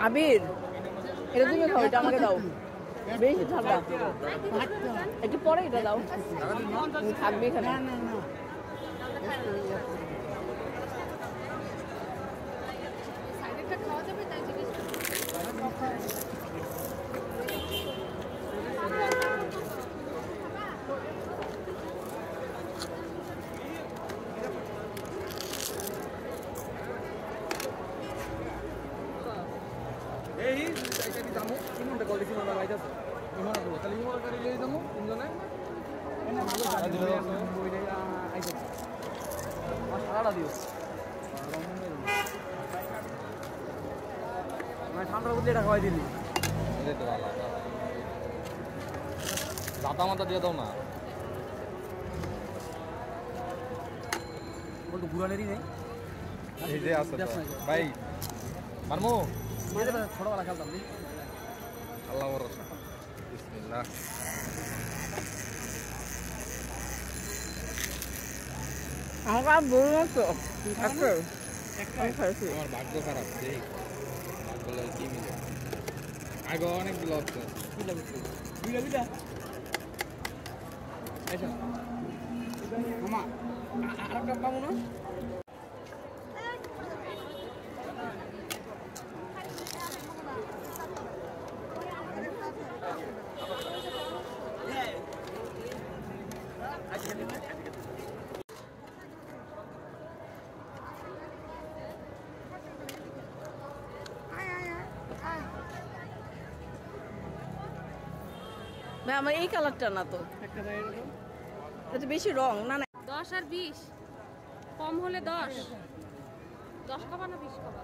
আবির এটা তুমি খাও, এটা আমাকে দাও, বেশি ঠান্ডা, একটু পরে এটা দাও, থাকবে এখানে। ঠান্ডার বুঝলে এটা খাওয়াই দিলি দাতা মাথা দিয়ে দাও না, বলতো ঘুরানেরই নেই ভাই মারমো ছোটবেলা খেলতাম আল্লাহ বিসমিল্লাহ। আমার বলবো তো আমার ভাগ্য খারাপ, দেখ ভাগ্য কি মিলে আগে অনেকগুলো হচ্ছে আর একটা পাবো না। ভাই আমার এই কালারটা না তো, এটা বেশি রং না। না 10 আর 20 কম হলে 10 খাবা না 20 খাবা?